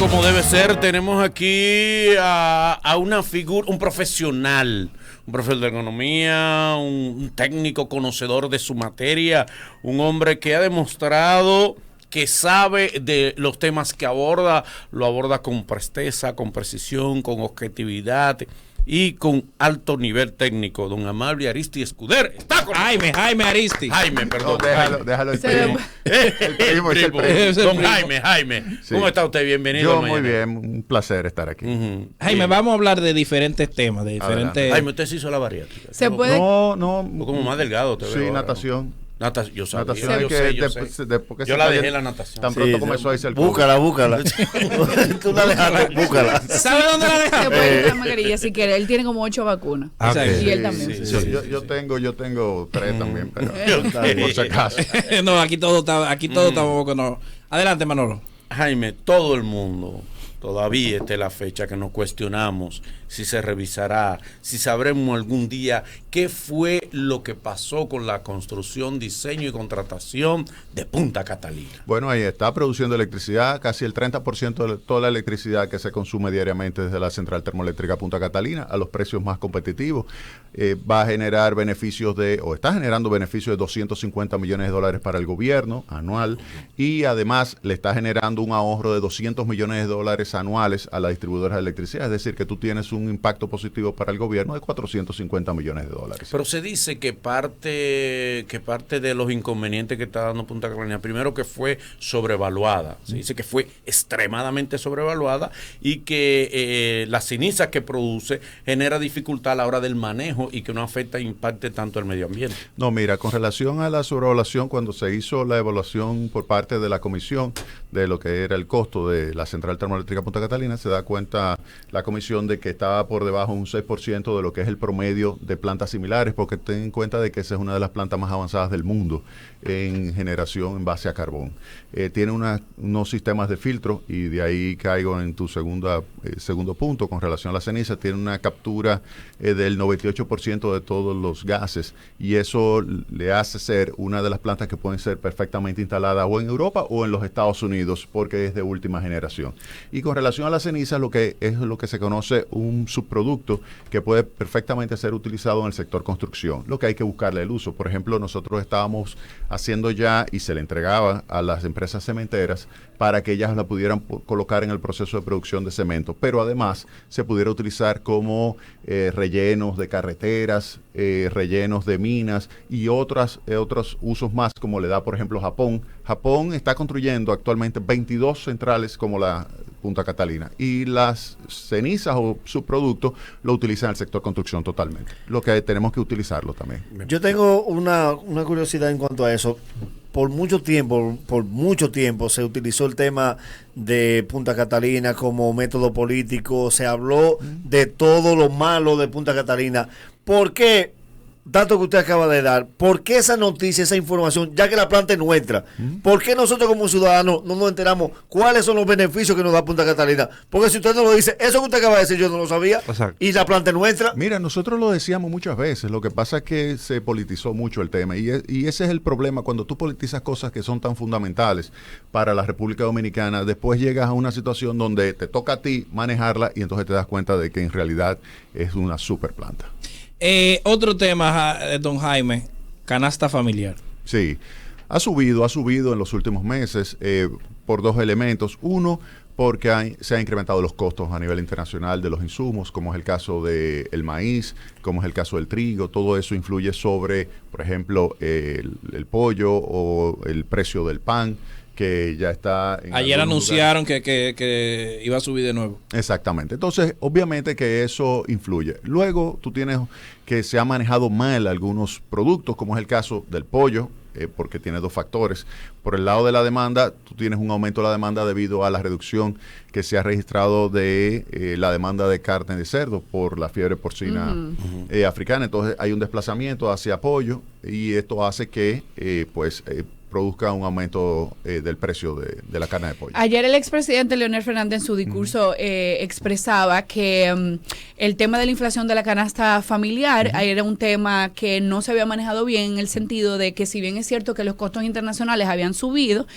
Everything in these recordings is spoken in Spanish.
como debe ser, tenemos aquí a una figura, un profesional de economía, un técnico conocedor de su materia, un hombre que ha demostrado que sabe de los temas que aborda, lo aborda con presteza, con precisión, con objetividad y con alto nivel técnico. Don Amable Aristi Escuder está con Jaime Aristi. Perdón. No, déjalo el primo. El primo. Don Jaime. Sí. ¿Cómo está usted? Bienvenido. Yo muy bien, un placer estar aquí. Jaime, vamos a hablar de diferentes temas, de diferentes... Jaime, usted se hizo la bariátrica. ¿Se puede? No. Como más delgado te veo. Sí, ahora, natación. ¿no? Yo sabía, natación yo la dejé la natación. Tan pronto comenzó a irse el Búscala. Tú la dejaste, búscala. ¿Sabe dónde la dejaste? Se puede quitar mascarilla si quiere. Él tiene como 8 vacunas. Okay. Y él también. Yo tengo 3 también, pero por si acaso. No, aquí todo estamos no. Adelante, Manolo. Jaime, todo el mundo, todavía está la fecha que nos cuestionamos si se revisará, si sabremos algún día qué fue lo que pasó con la construcción, diseño y contratación de Punta Catalina. Bueno, ahí está produciendo electricidad, casi el 30% de toda la electricidad que se consume diariamente desde la central termoeléctrica Punta Catalina a los precios más competitivos. Va a generar está generando beneficios de $250 millones para el gobierno anual y además le está generando un ahorro de $200 millones anuales a las distribuidoras de electricidad, es decir, que tú tienes un impacto positivo para el gobierno de $450 millones. Pero se dice que parte de los inconvenientes que está dando Punta Catalina, primero que fue sobrevaluada, se dice que fue extremadamente sobrevaluada y que las cenizas que produce genera dificultad a la hora del manejo y que no afecta e impacte tanto el medio ambiente. No, mira, con relación a la sobrevaluación, cuando se hizo la evaluación por parte de la comisión de lo que era el costo de la central termoeléctrica Punta Catalina, se da cuenta la comisión de que estaba por debajo un 6% de lo que es el promedio de plantas similares, porque ten en cuenta de que esa es una de las plantas más avanzadas del mundo en generación en base a carbón. Tiene unos sistemas de filtro, y de ahí caigo en tu segundo punto con relación a la ceniza. Tiene una captura del 98% de todos los gases, y eso le hace ser una de las plantas que pueden ser perfectamente instaladas o en Europa o en los Estados Unidos, porque es de última generación. Y con relación a la ceniza, lo que se conoce un subproducto que puede perfectamente ser utilizado en el sector construcción, lo que hay que buscarle el uso. Por ejemplo, nosotros estábamos haciendo ya, y se le entregaba a las empresas cementeras para que ellas la pudieran colocar en el proceso de producción de cemento, pero además se pudiera utilizar como rellenos de carreteras, rellenos de minas y otros usos más, como le da por ejemplo Japón. Japón está construyendo actualmente 22 centrales como la Punta Catalina, y las cenizas o subproductos lo utilizan en el sector construcción totalmente, lo que tenemos que utilizarlo también. Yo tengo una curiosidad en cuanto a eso. Por mucho tiempo se utilizó el tema de Punta Catalina como método político, se habló de todo lo malo de Punta Catalina. ¿Por qué? Dato que usted acaba de dar, ¿por qué esa noticia, esa información, ya que la planta es nuestra? ¿Por qué nosotros como ciudadanos no nos enteramos cuáles son los beneficios que nos da Punta Catalina? Porque si usted no lo dice, eso que usted acaba de decir yo no lo sabía. Exacto. Y la planta es nuestra. Mira, nosotros lo decíamos muchas veces, lo que pasa es que se politizó mucho el tema, y ese es el problema cuando tú politizas cosas que son tan fundamentales para la República Dominicana. Después llegas a una situación donde te toca a ti manejarla y entonces te das cuenta de que en realidad es una super planta. Otro tema, don Jaime, canasta familiar. Sí, ha subido en los últimos meses por 2 elementos. Uno, porque se han incrementado los costos a nivel internacional de los insumos, como es el caso del maíz, como es el caso del trigo. Todo eso influye sobre, por ejemplo, el pollo o el precio del pan, que ya está... Ayer anunciaron que iba a subir de nuevo. Exactamente. Entonces, obviamente que eso influye. Luego, tú tienes que se ha manejado mal algunos productos, como es el caso del pollo, porque tiene 2 factores. Por el lado de la demanda, tú tienes un aumento de la demanda debido a la reducción que se ha registrado de la demanda de carne de cerdo por la fiebre porcina africana. Entonces hay un desplazamiento hacia pollo, y esto hace que produzca un aumento del precio de la carne de pollo. Ayer el expresidente Leonel Fernández en su discurso expresaba que el tema de la inflación de la canasta familiar era un tema que no se había manejado bien, en el sentido de que, si bien es cierto que los costos internacionales habían subido,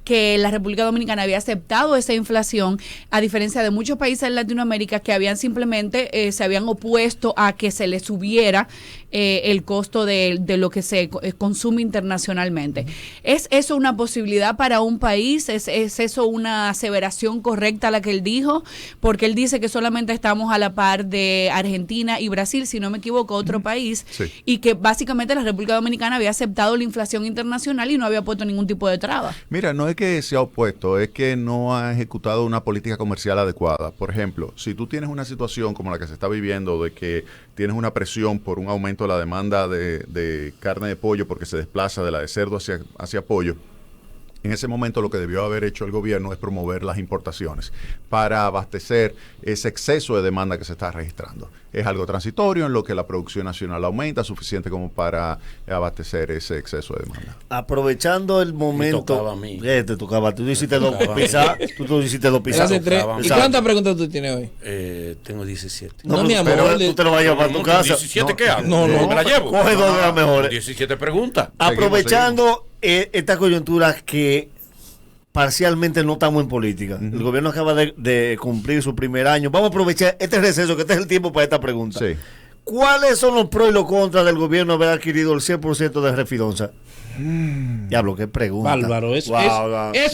que la República Dominicana había aceptado esa inflación, a diferencia de muchos países en Latinoamérica que habían simplemente se habían opuesto a que se le subiera el costo de lo que se consume internacionalmente. ¿Es eso una posibilidad para un país? ¿Es eso una aseveración correcta la que él dijo? Porque él dice que solamente estamos a la par de Argentina y Brasil, si no me equivoco, otro país, y que básicamente la República Dominicana había aceptado la inflación internacional y no había puesto ningún tipo de traba. Mira, no es que se ha opuesto, es que no ha ejecutado una política comercial adecuada. Por ejemplo, si tú tienes una situación como la que se está viviendo, de que tienes una presión por un aumento de la demanda de carne de pollo porque se desplaza de la de cerdo hacia pollo, en ese momento lo que debió haber hecho el gobierno es promover las importaciones para abastecer ese exceso de demanda que se está registrando. Es algo transitorio en lo que la producción nacional aumenta, suficiente como para abastecer ese exceso de demanda. Aprovechando el momento... Me tocaba a mí. Te tocaba. Tú hiciste dos pisadas. Tú hiciste dos pisadas. ¿Y cuántas preguntas tú tienes hoy? Tengo 17. No, mi amor. Pero tú te lo vas a llevar para tu casa. 17, ¿qué hago? No, me la llevo. Coge dos de las mejores. 17 preguntas. Aprovechando esta coyuntura que parcialmente no estamos en política. El gobierno acaba de cumplir su primer año. Vamos a aprovechar este receso, que este es el tiempo para esta pregunta. Sí. ¿Cuáles son los pros y los contras del gobierno haber adquirido el 100% de Refidonza? Diablo, qué pregunta. Bárbaro, es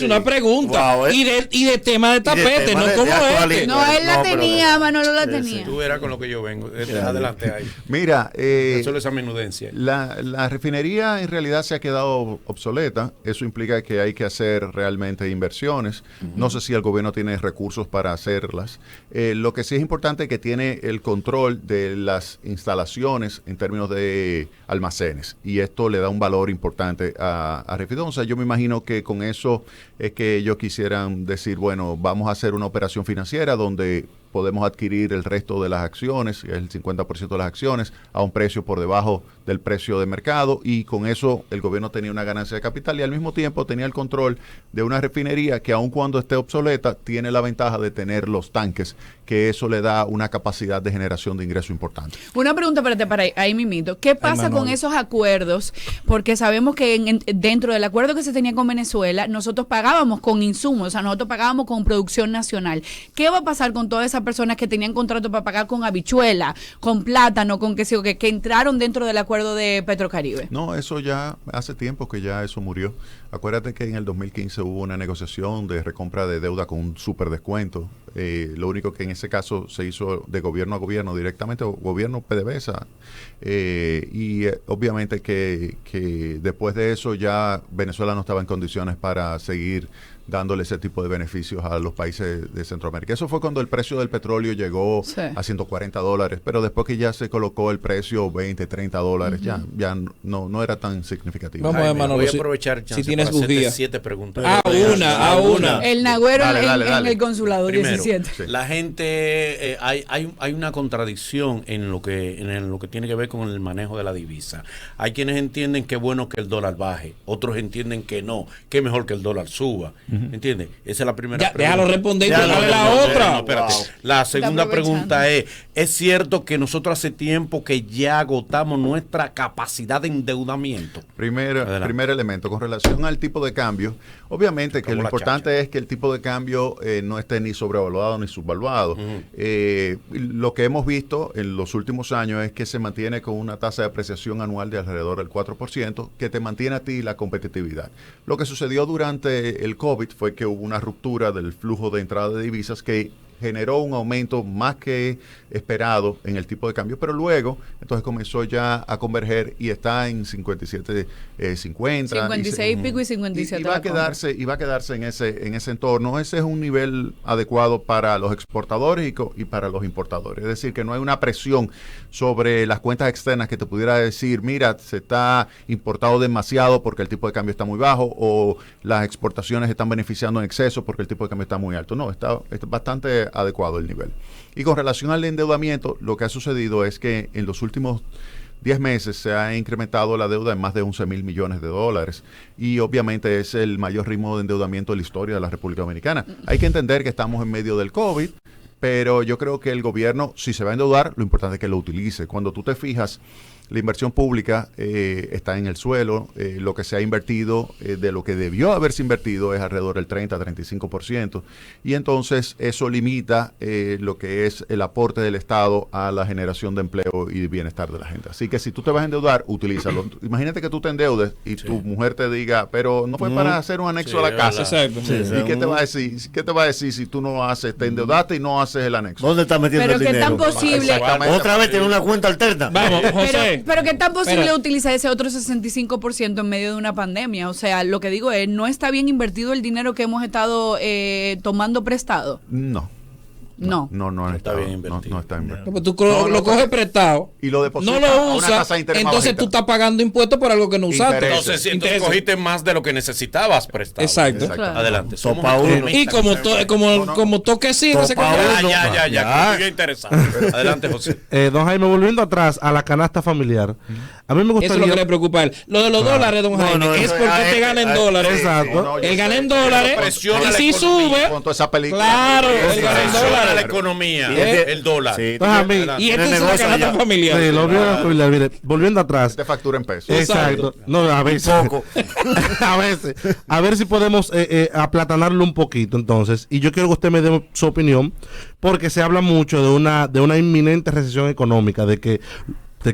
una pregunta. Wow, y de tema de tapete, no como este. No, él la tenía, Manolo la tenía. Tú verás con lo que yo vengo. Adelante ahí. Mira, Solo esa menudencia. la refinería en realidad se ha quedado obsoleta. Eso implica que hay que hacer realmente inversiones. No sé si el gobierno tiene recursos para hacerlas. Lo que sí es importante es que tiene el control de las instalaciones en términos de almacenes, y esto le da un valor importante a Refidonza. Yo me imagino que con eso es que ellos quisieran decir, bueno, vamos a hacer una operación financiera donde podemos adquirir el resto de las acciones, el 50% de las acciones, a un precio por debajo del precio de mercado, y con eso el gobierno tenía una ganancia de capital y al mismo tiempo tenía el control de una refinería que, aun cuando esté obsoleta, tiene la ventaja de tener los tanques, que eso le da una capacidad de generación de ingreso importante. Una pregunta para ahí mimito. ¿Qué pasa con esos acuerdos? Porque sabemos que dentro del acuerdo que se tenía con Venezuela, nosotros pagábamos con insumos, o sea, nosotros pagábamos con producción nacional. ¿Qué va a pasar con todas esas personas que tenían contrato para pagar con habichuela, con plátano, con que entraron dentro del acuerdo de Petrocaribe? No, eso ya hace tiempo que ya eso murió. Acuérdate que en el 2015 hubo una negociación de recompra de deuda con un súper descuento. Lo único que en ese caso se hizo de gobierno a gobierno, directamente gobierno PDVSA. Obviamente que después de eso ya Venezuela no estaba en condiciones para seguir dándole ese tipo de beneficios a los países de Centroamérica. Eso fue cuando el precio del petróleo llegó a $140, pero después que ya se colocó el precio $20, $30, ya no era tan significativo. Vamos a ver, Manolo, voy a aprovechar si tienes tus días. 7 preguntas. Una. El Nagüero Dale. en el consulado. Primero, 17. la gente, hay una contradicción en lo que tiene que ver con el manejo de la divisa. Hay quienes entienden que es bueno que el dólar baje, otros entienden que no, que es mejor que el dólar suba. ¿Entiendes? Esa es la primera pregunta. Déjalo responder, dale la otra. No, espérate. La segunda pregunta ¿es cierto que nosotros hace tiempo que ya agotamos nuestra capacidad de endeudamiento? Primer elemento, con relación al tipo de cambio, obviamente que lo importante es que el tipo de cambio no esté ni sobrevaluado ni subvaluado. Lo que hemos visto en los últimos años es que se mantiene con una tasa de apreciación anual de alrededor del 4%, que te mantiene a ti la competitividad. Lo que sucedió durante el COVID fue que hubo una ruptura del flujo de entrada de divisas que generó un aumento más que esperado en el tipo de cambio, pero luego entonces comenzó ya a converger y está en 57.50, 56 y pico y 57. Y va a quedarse en ese entorno. Ese es un nivel adecuado para los exportadores y para los importadores. Es decir, que no hay una presión sobre las cuentas externas que te pudiera decir, mira, se está importado demasiado porque el tipo de cambio está muy bajo, o las exportaciones están beneficiando en exceso porque el tipo de cambio está muy alto. No, está bastante adecuado el nivel. Y con relación al endeudamiento, lo que ha sucedido es que en los últimos 10 meses se ha incrementado la deuda en más de 11.000 millones de dólares y obviamente es el mayor ritmo de endeudamiento de la historia de la República Dominicana. Hay que entender que estamos en medio del COVID, pero yo creo que el gobierno, si se va a endeudar, lo importante es que lo utilice. Cuando tú te fijas, la inversión pública está en el suelo, lo que se ha invertido de lo que debió haberse invertido es alrededor del 30-35%, y entonces eso limita lo que es el aporte del Estado a la generación de empleo y bienestar de la gente. Así que si tú te vas a endeudar, utilízalo. Imagínate que tú te endeudes y tu mujer te diga, pero no fue para hacer un anexo a la casa. Exacto. ¿Y qué te va a decir? ¿Qué te va a decir si tú no haces, te endeudaste y no haces el anexo? ¿Dónde estás metiendo Pero el qué dinero? tan posible. Otra vez tiene una cuenta alterna. Vamos, José. Pero qué tan posible Espera. utilizar ese otro 65% en medio de una pandemia. O sea, lo que digo es, ¿no está bien invertido el dinero que hemos estado tomando prestado? No. No. No está bien invertido. No está invertido. Pues tú No, lo coges prestado, y lo depositas no a lo una usas, tasa de interés más entonces bajita. tú estás pagando impuestos por algo que no usaste. Intereses. Entonces, si Intereses. cogiste más de lo que necesitabas prestado. Exacto. Claro. Adelante. Somos Topa uno. economistas. Y como toquecito se Topa compra. uno. Ya, Ya. estoy interesado. Adelante, José. Don Jaime, volviendo atrás a la canasta familiar, a mí me Eso gustaría... es lo que le preocupa a él. Lo de los dólares, don No, Jaime, no, es eso porque es- te gana en ah, dólares. exacto. No, yo Él gana sé. en dólares. presiona Y la si economía. sube, Con toda esa película. claro, Eso él gana en Presiona dólares. la economía. Sí. El dólar. Sí, Entonces, a mí- Y esto Tiene es una negocio canasta allá. familiar. Sí, lo vio en la familiar. Mire, volviendo atrás. Te factura en pesos. Exacto. No, a veces. Poco. A veces. A ver si podemos aplatanarlo un poquito, entonces. Y yo quiero que usted me dé su opinión, porque se habla mucho de una inminente recesión económica, de que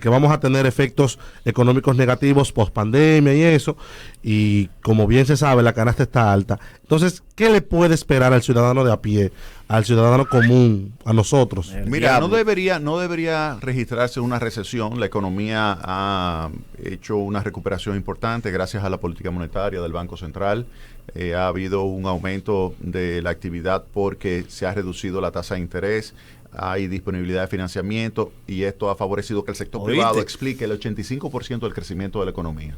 vamos a tener efectos económicos negativos post pandemia y eso, y como bien se sabe, la canasta está alta. Entonces, ¿qué le puede esperar al ciudadano de a pie, al ciudadano común, a nosotros? Mira, no debería registrarse una recesión. La economía ha hecho una recuperación importante gracias a la política monetaria del Banco Central. Ha habido un aumento de la actividad porque se ha reducido la tasa de interés. Hay disponibilidad de financiamiento y esto ha favorecido que el sector privado explique el 85% del crecimiento de la economía.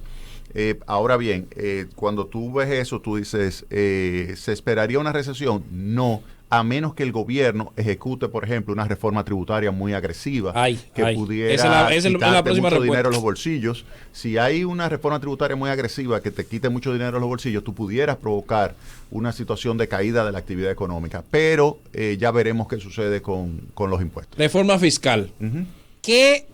Ahora bien, cuando tú ves eso, tú dices, ¿se esperaría una recesión? No, a menos que el gobierno ejecute, por ejemplo, una reforma tributaria muy agresiva que pudiera esa es la quitarte próxima mucho respuesta. dinero de los bolsillos. Si hay una reforma tributaria muy agresiva que te quite mucho dinero de los bolsillos, tú pudieras provocar una situación de caída de la actividad económica. Pero ya veremos qué sucede con los impuestos. Reforma fiscal. Ujú. ¿Qué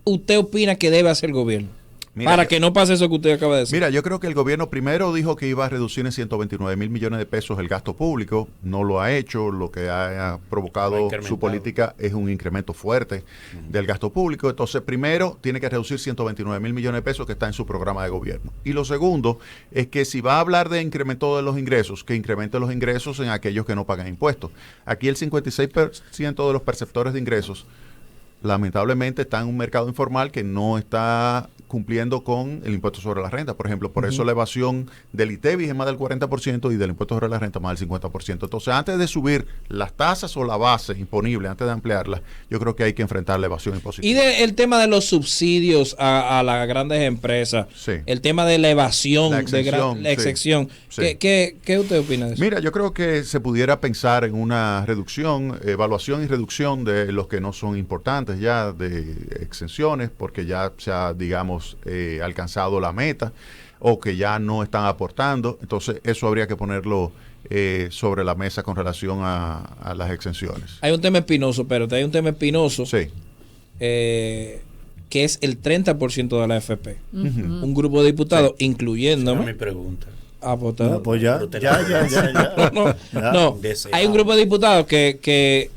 usted opina que debe hacer el gobierno? Mira, para que no pase eso que usted acaba de decir. Mira, yo creo que el gobierno primero dijo que iba a reducir en 129.000 millones de pesos el gasto público, no lo ha hecho, lo que ha provocado su política es un incremento fuerte del gasto público. Entonces, primero tiene que reducir 129.000 millones de pesos que está en su programa de gobierno. Y lo segundo es que si va a hablar de incremento de los ingresos, que incremente los ingresos en aquellos que no pagan impuestos. Aquí el 56% de los perceptores de ingresos lamentablemente está en un mercado informal que no está cumpliendo con el impuesto sobre la renta, por ejemplo. Por eso la evasión del ITEVIS es más del 40% y del impuesto sobre la renta más del 50%. Entonces, antes de subir las tasas o la base imponible, antes de ampliarla, yo creo que hay que enfrentar la evasión impositiva. Y el tema de los subsidios a las grandes empresas, Sí. el tema de la evasión, La exención, la exención. sí. ¿Qué usted opina de eso? Mira, yo creo que se pudiera pensar en una reducción, evaluación y reducción de los que no son importantes ya, de exenciones, porque ya se ha, digamos, alcanzado la meta o que ya no están aportando. Entonces, eso habría que ponerlo sobre la mesa con relación a las exenciones. Hay un tema espinoso, pero hay un tema espinoso Sí. que es el 30% de la AFP. Un grupo de diputados, Esa incluyéndome, es mi pregunta. No, pues ya, Pero te ya, la- ya. no, Ya. no. Deseado. Hay un grupo de diputados que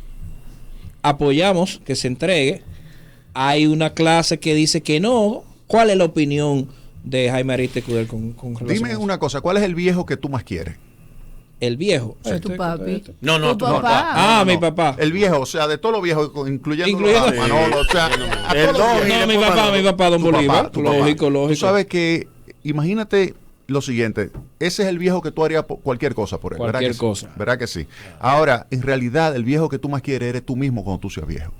apoyamos que se entregue. Hay una clase que dice que no. ¿Cuál es la opinión de Jaime Ariste Cudel con relación a Dime eso? una cosa, ¿cuál es el viejo que tú más quieres? El viejo. Tu papi. No, no, Tu tu papá. papá. Ah, No, mi no. papá. El viejo, o sea, de todos los viejos, incluyendo Incluyendo- a Manolo, o sea, a El todos los don y viejos. No, mi después papá, Manolo. mi papá, don Tu papá, Bolívar. tu papá. Lógico, lógico. Tú sabes que, imagínate lo siguiente, ese es el viejo que tú harías cualquier cosa por él. ¿verdad Cualquier que sí? cosa. ¿Verdad que sí? Ahora, en realidad, el viejo que tú más quieres eres tú mismo cuando tú seas viejo.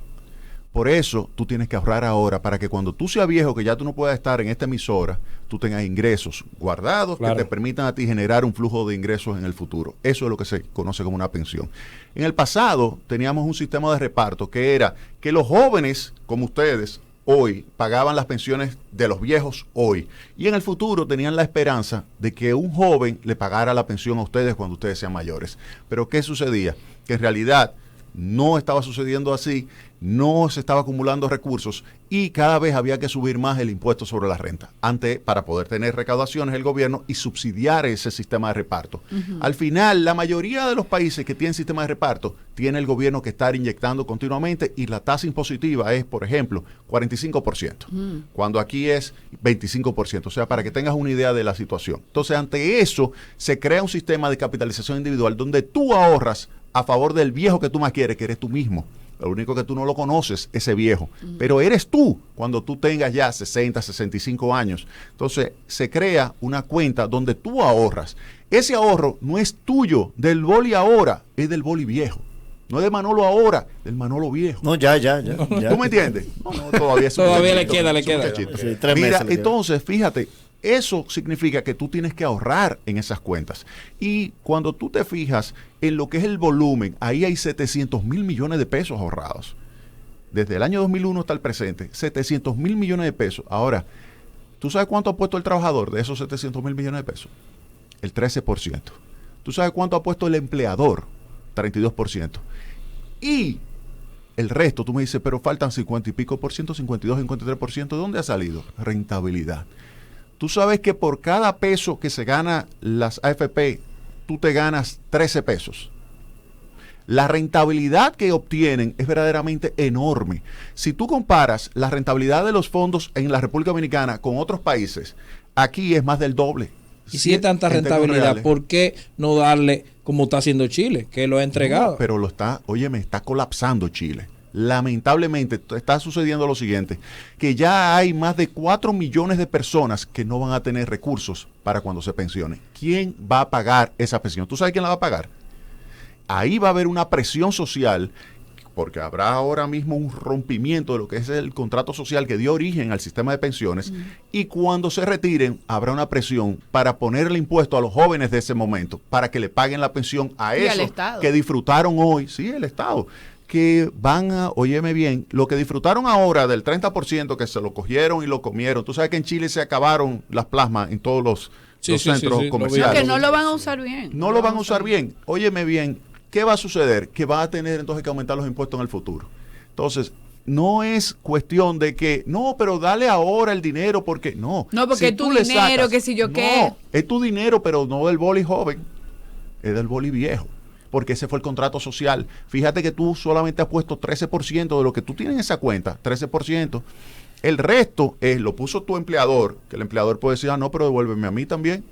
Por eso, tú tienes que ahorrar ahora para que cuando tú seas viejo, que ya tú no puedas estar en esta emisora, tú tengas ingresos guardados Claro. que te permitan a ti generar un flujo de ingresos en el futuro. Eso es lo que se conoce como una pensión. En el pasado, teníamos un sistema de reparto que era que los jóvenes, como ustedes, hoy pagaban las pensiones de los viejos hoy. Y en el futuro tenían la esperanza de que un joven le pagara la pensión a ustedes cuando ustedes sean mayores. Pero ¿qué sucedía? Que en realidad no estaba sucediendo así, no se estaba acumulando recursos y cada vez había que subir más el impuesto sobre la renta para poder tener recaudaciones el gobierno y subsidiar ese sistema de reparto. Al final, la mayoría de los países que tienen sistema de reparto tiene el gobierno que estar inyectando continuamente y la tasa impositiva es, por ejemplo, 45%, cuando aquí es 25%. O sea, para que tengas una idea de la situación. Entonces, ante eso, se crea un sistema de capitalización individual donde tú ahorras a favor del viejo que tú más quieres, que eres tú mismo. Lo único que tú no lo conoces, ese viejo. Pero eres tú cuando tú tengas ya 60, 65 años. Entonces, se crea una cuenta donde tú ahorras. Ese ahorro no es tuyo, del boli ahora, es del boli viejo. No es de Manolo ahora, del Manolo viejo. No, ya. ¿Tú me entiendes? No, todavía es un Todavía muchachito, le queda. Sí, 3 Mira, meses le entonces, fíjate, eso significa que tú tienes que ahorrar en esas cuentas. Y cuando tú te fijas en lo que es el volumen, ahí hay 700 mil millones de pesos ahorrados. Desde el año 2001 hasta el presente, 700 mil millones de pesos. Ahora, ¿tú sabes cuánto ha puesto el trabajador de esos 700 mil millones de pesos? El 13%. ¿Tú sabes cuánto ha puesto el empleador? 32%. Y el resto, tú me dices, pero faltan 50 y pico por ciento, 52, 53%. ¿De dónde ha salido? Rentabilidad. Tú sabes que por cada peso que se gana las AFP, tú te ganas 13 pesos. La rentabilidad que obtienen es verdaderamente enorme. Si tú comparas la rentabilidad de los fondos en la República Dominicana con otros países, aquí es más del doble. Y si es tanta rentabilidad, ¿por qué no darle como está haciendo Chile, que lo ha entregado? No, pero está colapsando Chile. Lamentablemente está sucediendo lo siguiente, que ya hay más de 4 millones de personas que no van a tener recursos para cuando se pensionen. ¿Quién va a pagar esa pensión? ¿Tú sabes quién la va a pagar? Ahí va a haber una presión social, porque habrá ahora mismo un rompimiento de lo que es el contrato social que dio origen al sistema de pensiones, y cuando se retiren habrá una presión para ponerle impuesto a los jóvenes de ese momento, para que le paguen la pensión a esos que disfrutaron hoy, sí, el Estado, que van a, óyeme bien, lo que disfrutaron ahora del 30% que se lo cogieron y lo comieron. Tú sabes que en Chile se acabaron las plasmas en todos los centros comerciales. Que no lo van a usar bien. No lo van a usar bien. Óyeme bien, ¿qué va a suceder? Que va a tener entonces que aumentar los impuestos en el futuro. Entonces, no es cuestión de que, no, pero dale ahora el dinero porque no. No, porque es tu dinero, que si yo qué. No, es tu dinero, pero no del boli joven, es del boli viejo. Porque ese fue el contrato social. Fíjate que tú solamente has puesto 13% de lo que tú tienes en esa cuenta, 13%. El resto lo puso tu empleador, que el empleador puede decir, no, pero devuélveme a mí también.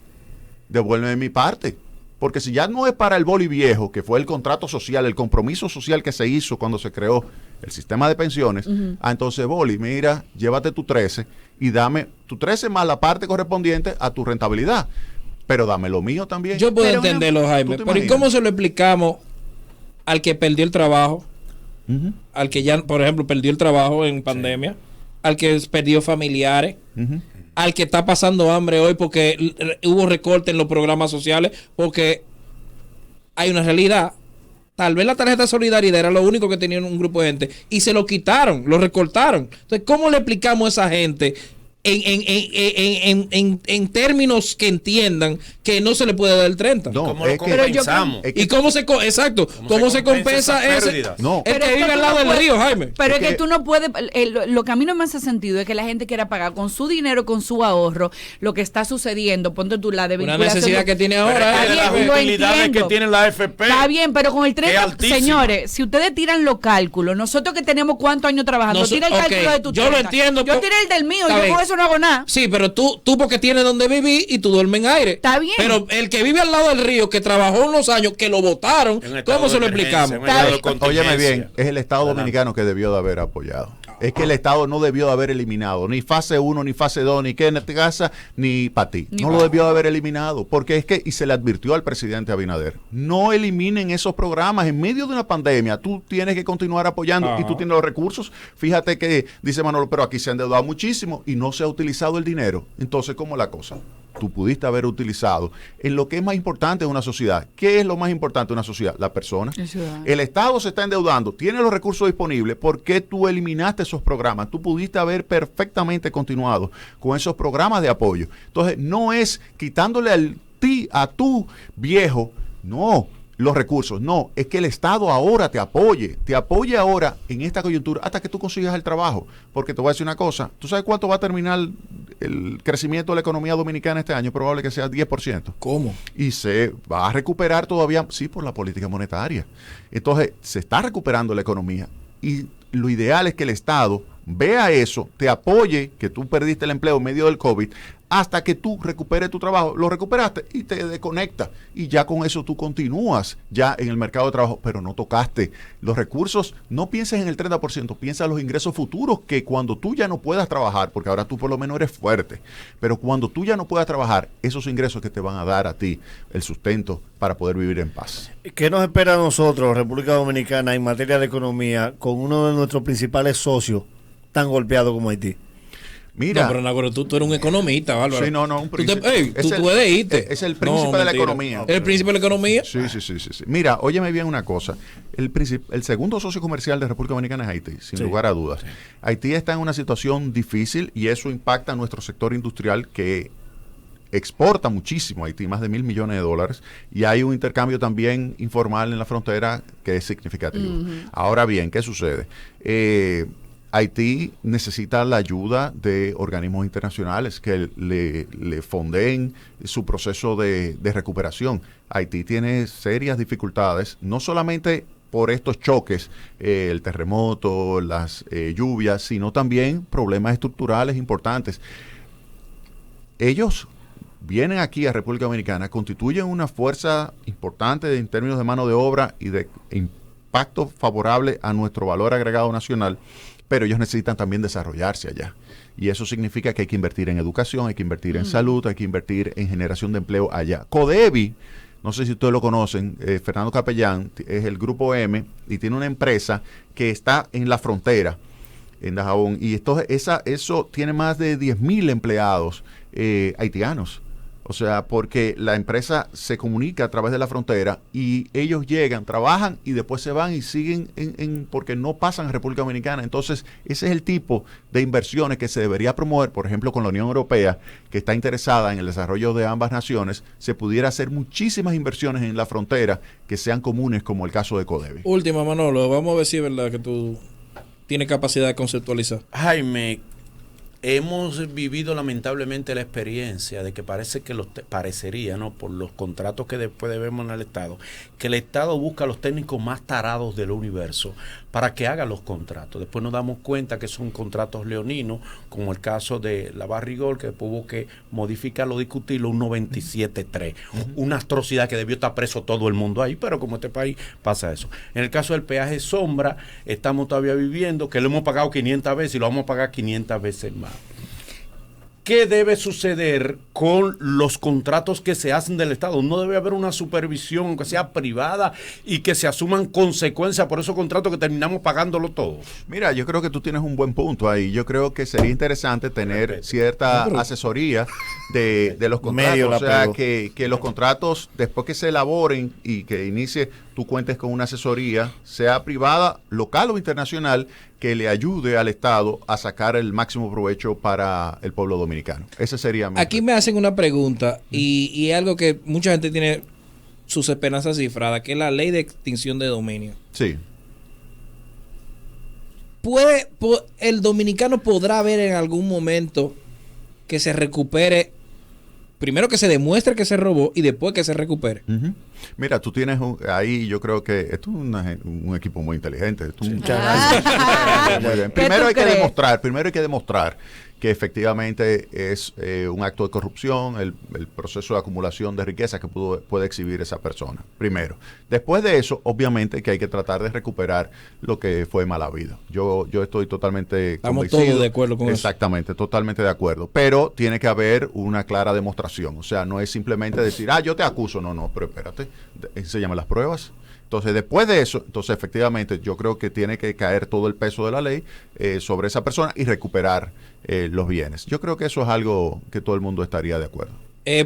Devuélveme mi parte. Porque si ya no es para el boli viejo, que fue el contrato social, el compromiso social que se hizo cuando se creó el sistema de pensiones, entonces boli, mira, llévate tu 13 y dame tu 13 más la parte correspondiente a tu rentabilidad. Pero dame lo mío también. Yo puedo entenderlo, Jaime. Pero ¿y cómo se lo explicamos al que perdió el trabajo? Al que ya, por ejemplo, perdió el trabajo en pandemia. Al que perdió familiares. Al que está pasando hambre hoy porque hubo recorte en los programas sociales. Porque hay una realidad. Tal vez la tarjeta de solidaridad era lo único que tenía un grupo de gente. Y se lo quitaron, lo recortaron. Entonces, ¿cómo le explicamos a esa gente en términos que entiendan que no se le puede dar el 30? No, ¿cómo lo compensamos? ¿Y cómo se compensa ese? No. Es que vive al lado del río, Jaime. Pero es que tú no puedes, lo que a mí no me hace sentido es que la gente quiera pagar con su dinero, con su ahorro, lo que está sucediendo, ponte tú la desvinculación. Una necesidad que tiene ahora. Las utilidades que tiene la AFP. Está bien, pero con el 30, señores, si ustedes tiran los cálculos, nosotros que tenemos cuántos años trabajando, tira el cálculo de tu 30. Yo lo entiendo. Yo tiré el del mío, yo con eso no hago nada. Sí, pero tú porque tienes donde vivir y tú duermes en aire. Está bien. Pero el que vive al lado del río, que trabajó unos años, que lo votaron, ¿cómo se lo explicamos? Óyeme bien, es el Estado dominicano que debió de haber apoyado. Es que el Estado no debió de haber eliminado ni fase 1, ni fase 2, ni Kenneth Gaza, ni para ti. No lo debió de haber eliminado, porque es que, y se le advirtió al presidente Abinader, no eliminen esos programas en medio de una pandemia. Tú tienes que continuar apoyando y tú tienes los recursos. Fíjate que dice Manolo, pero aquí se ha endeudado muchísimo y no se ha utilizado el dinero. Entonces, ¿cómo es la cosa? tú pudiste haber utilizado en lo que es más importante en una sociedad. ¿Qué es lo más importante en una sociedad? La persona. El Estado se está endeudando, tiene los recursos disponibles. ¿Por qué tú eliminaste esos programas? Tú pudiste haber perfectamente continuado con esos programas de apoyo. Entonces, no es quitándole a tu viejo, no, los recursos, no, es que el Estado ahora te apoye ahora en esta coyuntura hasta que tú consigas el trabajo, porque te voy a decir una cosa, ¿tú sabes cuánto va a terminar el crecimiento de la economía dominicana este año? Probable que sea 10%. ¿Cómo? Y se va a recuperar todavía, sí, por la política monetaria. Entonces, se está recuperando la economía y lo ideal es que el Estado vea eso, te apoye, que tú perdiste el empleo en medio del COVID, hasta que tú recuperes tu trabajo. Lo recuperaste y te desconectas. Y ya con eso tú continúas ya en el mercado de trabajo, pero no tocaste los recursos. No pienses en el 30%, piensa en los ingresos futuros, que cuando tú ya no puedas trabajar, porque ahora tú por lo menos eres fuerte, pero cuando tú ya no puedas trabajar, esos ingresos que te van a dar a ti el sustento para poder vivir en paz. ¿Qué nos espera a nosotros, República Dominicana, en materia de economía, con uno de nuestros principales socios tan golpeado como Haití? Mira, no, pero Nagoro, tú eres un economista, Álvaro. Sí, no, un príncipe. Tú puedes irte. Es el príncipe de la economía. ¿El príncipe de la economía? Sí. Mira, óyeme bien una cosa. El segundo socio comercial de República Dominicana es Haití, sin lugar a dudas. Sí. Haití está en una situación difícil y eso impacta a nuestro sector industrial, que exporta muchísimo a Haití, más de $1,000 millones, y hay un intercambio también informal en la frontera que es significativo. Ahora bien, ¿qué sucede? Haití necesita la ayuda de organismos internacionales que le fondeen su proceso de recuperación. Haití tiene serias dificultades, no solamente por estos choques, el terremoto, las lluvias, sino también problemas estructurales importantes. Ellos vienen aquí a República Dominicana, constituyen una fuerza importante en términos de mano de obra y de impacto favorable a nuestro valor agregado nacional, pero ellos necesitan también desarrollarse allá. Y eso significa que hay que invertir en educación, hay que invertir en salud, hay que invertir en generación de empleo allá. CODEVI, no sé si ustedes lo conocen, Fernando Capellán, es el Grupo M y tiene una empresa que está en la frontera, en Dajabón, y eso tiene más de 10,000 empleados haitianos. O sea, porque la empresa se comunica a través de la frontera y ellos llegan, trabajan y después se van y siguen porque no pasan a República Dominicana. Entonces, ese es el tipo de inversiones que se debería promover, por ejemplo, con la Unión Europea, que está interesada en el desarrollo de ambas naciones. Se pudiera hacer muchísimas inversiones en la frontera que sean comunes, como el caso de CODEVI. Última, Manolo, vamos a ver si es verdad que tú tienes capacidad de conceptualizar. Jaime, hemos vivido lamentablemente la experiencia de que parecería, ¿no?, por los contratos que después debemos en el Estado, que el Estado busca a los técnicos más tarados del universo para que hagan los contratos. Después nos damos cuenta que son contratos leoninos, como el caso de la Barrigol, que hubo que modificarlo, discutirlo, un 97.3. Una atrocidad que debió estar preso todo el mundo ahí, pero como este país pasa eso. En el caso del peaje sombra, estamos todavía viviendo que lo hemos pagado 500 veces y lo vamos a pagar 500 veces más. ¿Qué debe suceder con los contratos que se hacen del Estado? No debe haber una supervisión, aunque sea privada, y que se asuman consecuencias por esos contratos que terminamos pagándolo todos. Mira, yo creo que tú tienes un buen punto ahí. Yo creo que sería interesante tener cierta asesoría de los contratos. O sea, que los contratos, después que se elaboren y que inicie, tú cuentes con una asesoría, sea privada, local o internacional, que le ayude al Estado a sacar el máximo provecho para el pueblo dominicano. Ese sería mi Aquí me hacen una pregunta y es algo que mucha gente tiene sus esperanzas cifradas, que es la ley de extinción de dominio. Sí. ¿El dominicano podrá ver en algún momento que se recupere? Primero que se demuestre que se robó y después que se recupere. Mira, tú tienes ahí, yo creo que esto es un equipo muy inteligente. Muy bien. Primero hay que demostrar que efectivamente es un acto de corrupción, el proceso de acumulación de riqueza que puede exhibir esa persona. Primero. Después de eso, obviamente que hay que tratar de recuperar lo que fue mala vida. Yo estoy totalmente convencido. Estamos todos de acuerdo con eso. Exactamente, totalmente de acuerdo. Pero tiene que haber una clara demostración. O sea, no es simplemente decir, yo te acuso. No, pero espérate, enséñame las pruebas. Entonces, después de eso, efectivamente, yo creo que tiene que caer todo el peso de la ley sobre esa persona y recuperar los bienes. Yo creo que eso es algo que todo el mundo estaría de acuerdo.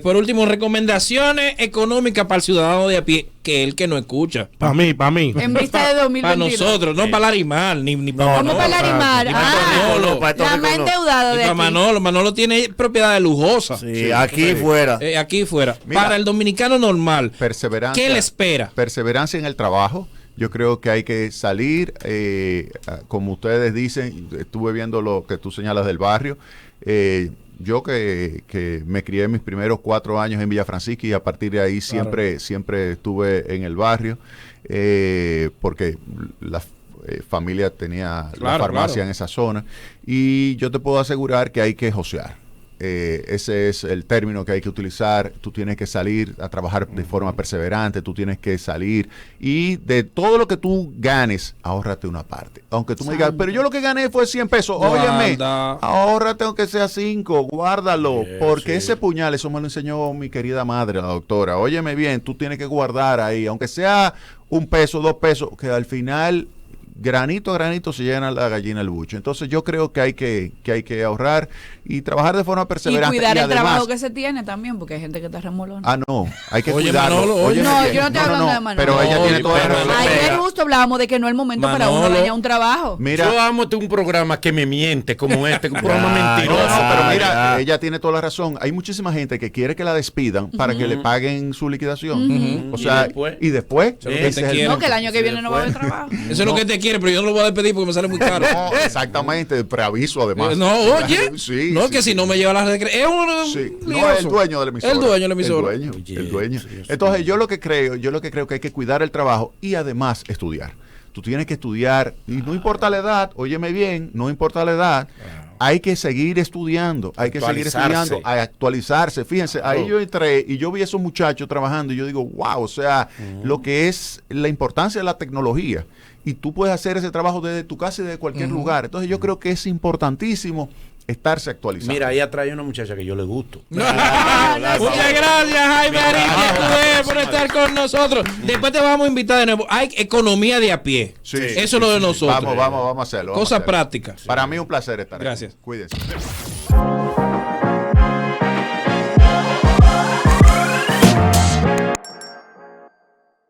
Por último, recomendaciones económicas para el ciudadano de a pie, que es el que no escucha. Para mí. En vista de 2022. Para nosotros, no para Larimar, ni para ¿Cómo para Larimar? La más endeudada de para aquí. Manolo. Manolo tiene propiedades lujosas. Sí, aquí fuera. Aquí fuera. Mira, para el dominicano normal, perseverancia. ¿qué le espera? Perseverancia en el trabajo. Yo creo que hay que salir, como ustedes dicen, estuve viendo lo que tú señalas del barrio. Yo que me crié mis primeros 4 años en Villa Francisca y a partir de ahí siempre estuve en el barrio, porque la familia tenía la farmacia en esa zona, y yo te puedo asegurar que hay que josear. Ese es el término que hay que utilizar. Tú tienes que salir a trabajar de forma perseverante, tú tienes que salir y de todo lo que tú ganes, ahórrate una parte. Aunque tú me digas, pero yo lo que gané fue 100 pesos. Óyeme, ahórrate aunque sea 5, guárdalo, porque ese puñal, eso me lo enseñó mi querida madre, la doctora. Óyeme bien, tú tienes que guardar ahí, aunque sea 1 peso, 2 pesos, que al final granito a granito se llena la gallina el bucho. Entonces yo creo que hay que ahorrar y trabajar de forma perseverante. Y cuidar el además, trabajo que se tiene también, porque hay gente que está remolona. No, hay que Oye, cuidarlo. Manolo, Óyeme no, bien. yo no estoy hablando de Manolo. Pero ella tiene toda la razón. Ayer justo hablábamos de que no es el momento para uno dañar un trabajo. Mira, Yo amo un programa que me miente como este, un programa mentiroso. pero mira, ella tiene toda la razón. Hay muchísima gente que quiere que la despidan para que le paguen su liquidación. O sea, y después Eso es lo que te quiere. No, que el año que viene no va a haber trabajo. Eso es lo que te quiere, pero yo no lo voy a despedir porque me sale muy caro. No, exactamente, preaviso además. No, oye, Sí, no, sí, que sí. si no me lleva las es uno Sí, no, lioso. el dueño del emisor. El dueño del emisor. El dueño. Entonces, yo lo que creo que hay que cuidar el trabajo y además estudiar. Tú tienes que estudiar y no importa la edad, óyeme bien, no importa la edad, hay que seguir estudiando, actualizarse. Fíjense, ahí yo entré y yo vi a esos muchachos trabajando y yo digo, wow, o sea, lo que es la importancia de la tecnología. Y tú puedes hacer ese trabajo desde tu casa y desde cualquier lugar. Entonces yo creo que es importantísimo estarse actualizando. Mira, ahí atrás hay una muchacha que yo le gusto. Muchas gracias, Jaime Arias, por estar con nosotros. Después te vamos a invitar de nuevo. Hay economía de a pie. Sí, eso es lo de nosotros. Vamos a hacerlo. Cosas prácticas. Para mí un placer estar aquí. Gracias. Cuídense.